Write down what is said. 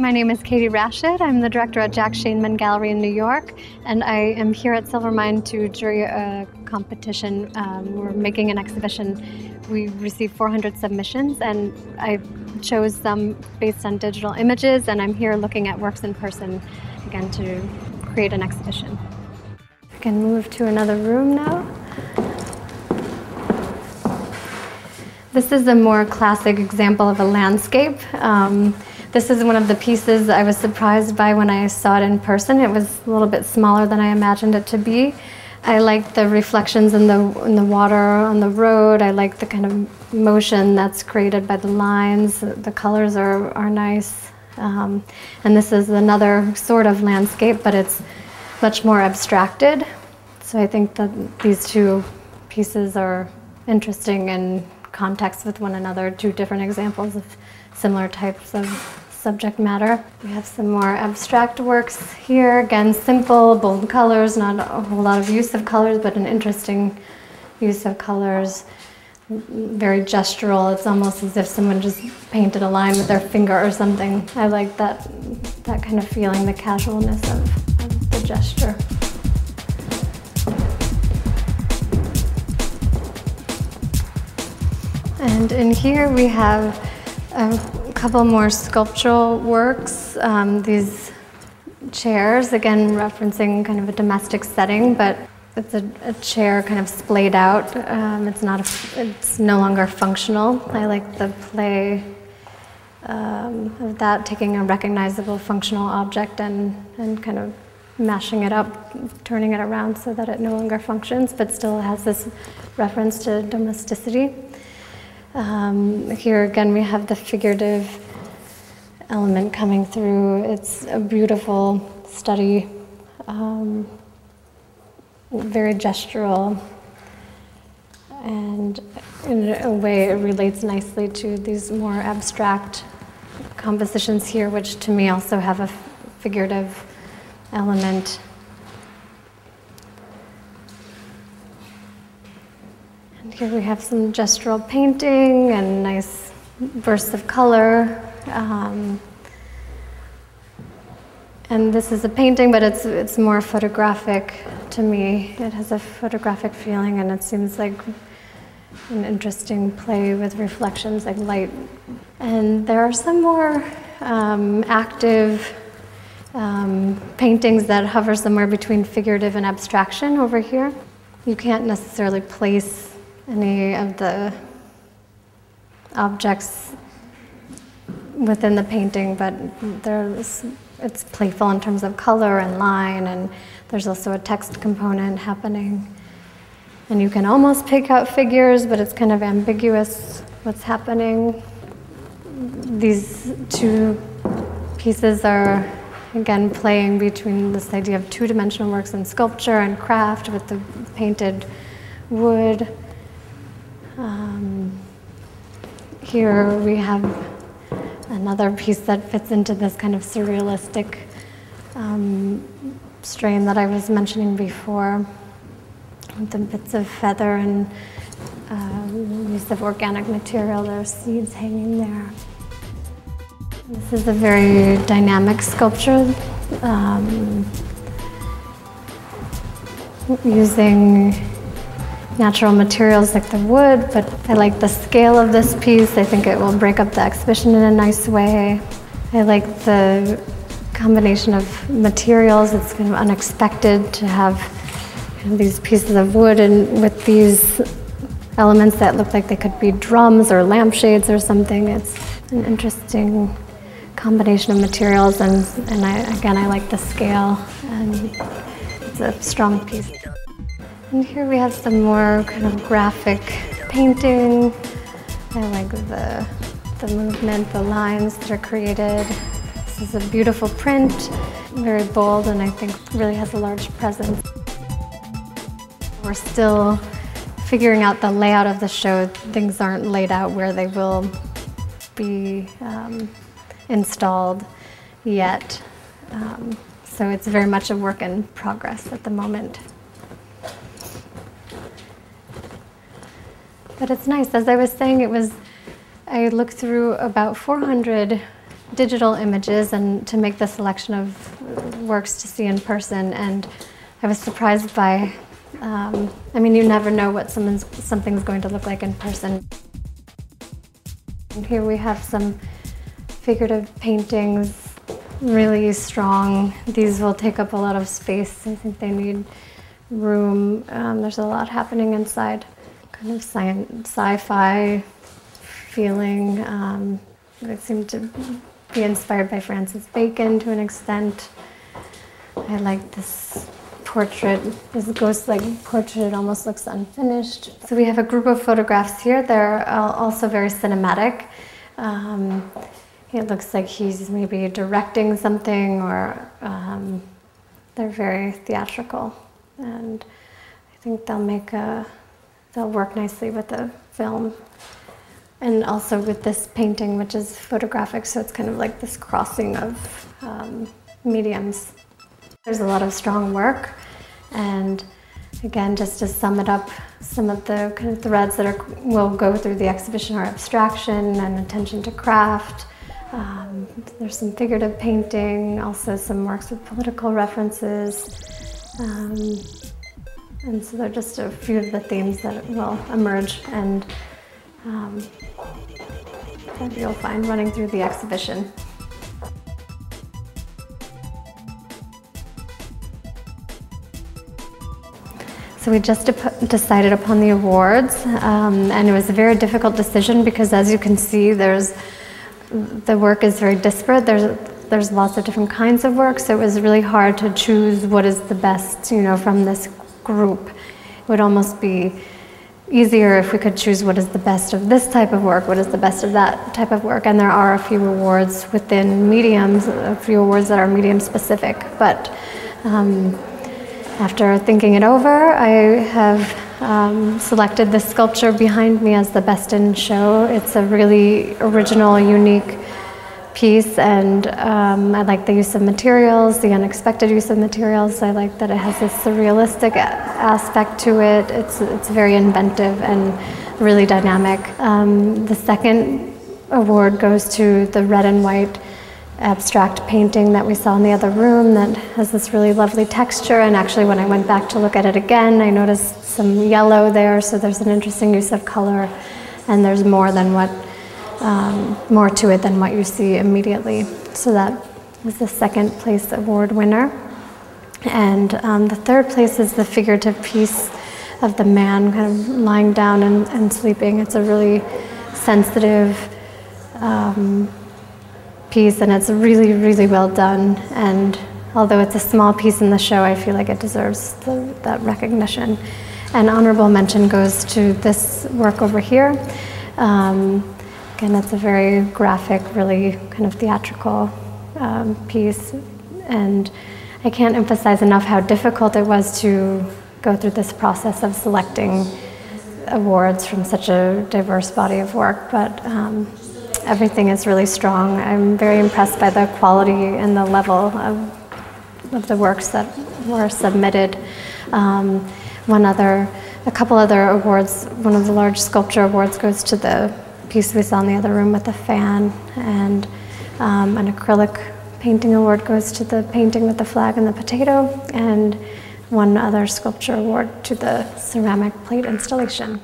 My name is Katie Rashid. I'm the director at Jack Shainman Gallery in New York, and I am here at Silvermine to jury a competition. We're making an exhibition. We received 400 submissions, and I chose some based on digital images, and I'm here looking at works in person, again, to create an exhibition. I can move to another room now. This is a more classic example of a landscape. This is one of the pieces I was surprised by when I saw it in person. It was a little bit smaller than I imagined it to be. I like the reflections in the water on the road. I like the kind of motion that's created by the lines. The colors are nice. And this is another sort of landscape, but it's much more abstracted. So I think that these two pieces are interesting in context with one another, two different examples of similar types of subject matter. We have some more abstract works here. Again, simple, bold colors, not a whole lot of use of colors, but an interesting use of colors. Very gestural. It's almost as if someone just painted a line with their finger or something. I like that kind of feeling, the casualness of the gesture. And in here we have a couple more sculptural works. These chairs, again referencing kind of a domestic setting, but it's a chair kind of splayed out. It's no longer functional. I like the play of that, taking a recognizable functional object and kind of mashing it up, turning it around so that it no longer functions, but still has this reference to domesticity. Here again we have the figurative element coming through. It's a beautiful study, very gestural, and in a way it relates nicely to these more abstract compositions here, which to me also have a figurative element. Here we have some gestural painting and nice bursts of color. And this is a painting, but it's more photographic to me. It has a photographic feeling, and it seems like an interesting play with reflections, like light. And there are some more active paintings that hover somewhere between figurative and abstraction over here. You can't necessarily place any of the objects within the painting, but it's playful in terms of color and line, and there's also a text component happening. And you can almost pick out figures, but it's kind of ambiguous what's happening. These two pieces are, again, playing between this idea of two-dimensional works in sculpture and craft with the painted wood. Here we have another piece that fits into this kind of surrealistic strain that I was mentioning before, with the bits of feather and use of organic material. There are seeds hanging there. This is a very dynamic sculpture, using natural materials like the wood, but I like the scale of this piece. I think it will break up the exhibition in a nice way. I like the combination of materials. It's kind of unexpected to have kind of these pieces of wood and with these elements that look like they could be drums or lampshades or something. It's an interesting combination of materials, and I like the scale, and it's a strong piece. And here we have some more kind of graphic painting. I like the movement, the lines that are created. This is a beautiful print, very bold, and I think really has a large presence. We're still figuring out the layout of the show. Things aren't laid out where they will be installed yet. So it's very much a work in progress at the moment. But it's nice. As I was saying, I looked through about 400 digital images and to make the selection of works to see in person. And I was surprised by, I mean, you never know what something's going to look like in person. And here we have some figurative paintings, really strong. These will take up a lot of space. I think they need room. There's a lot happening inside. Kind of sci-fi feeling. They seem to be inspired by Francis Bacon to an extent. I like this portrait, this ghost-like portrait. It almost looks unfinished. So we have a group of photographs here. They're also very cinematic. It looks like he's maybe directing something, or they're very theatrical. And I think they'll work nicely with the film. And also with this painting, which is photographic, so it's kind of like this crossing of mediums. There's a lot of strong work, and again, just to sum it up, some of the kind of threads that will go through the exhibition are abstraction and attention to craft. There's some figurative painting, also some works with political references. And so they're just a few of the themes that will emerge and that you'll find running through the exhibition. So we just decided upon the awards, and it was a very difficult decision because, as you can see, the work is very disparate. There's lots of different kinds of work, so it was really hard to choose what is the best, from this group. It would almost be easier if we could choose what is the best of this type of work, what is the best of that type of work. And there are a few awards within mediums, a few awards that are medium specific. But after thinking it over, I have selected this sculpture behind me as the best in show. It's a really original, unique piece, and I like the use of materials, the unexpected use of materials. I like that it has this surrealistic aspect to it. It's very inventive and really dynamic. The second award goes to the red and white abstract painting that we saw in the other room that has this really lovely texture, and actually when I went back to look at it again, I noticed some yellow there, so there's an interesting use of color, and there's more to it than what you see immediately. So that was the second place award winner. And the third place is the figurative piece of the man kind of lying down and sleeping. It's a really sensitive piece, and it's really, really well done. And although it's a small piece in the show, I feel like it deserves that recognition. And honorable mention goes to this work over here. Again, it's a very graphic, really kind of theatrical piece. And I can't emphasize enough how difficult it was to go through this process of selecting awards from such a diverse body of work. But everything is really strong. I'm very impressed by the quality and the level of the works that were submitted. A couple other awards, one of the large sculpture awards goes to the piece we saw in the other room with the fan, and an acrylic painting award goes to the painting with the flag and the potato, and one other sculpture award to the ceramic plate installation.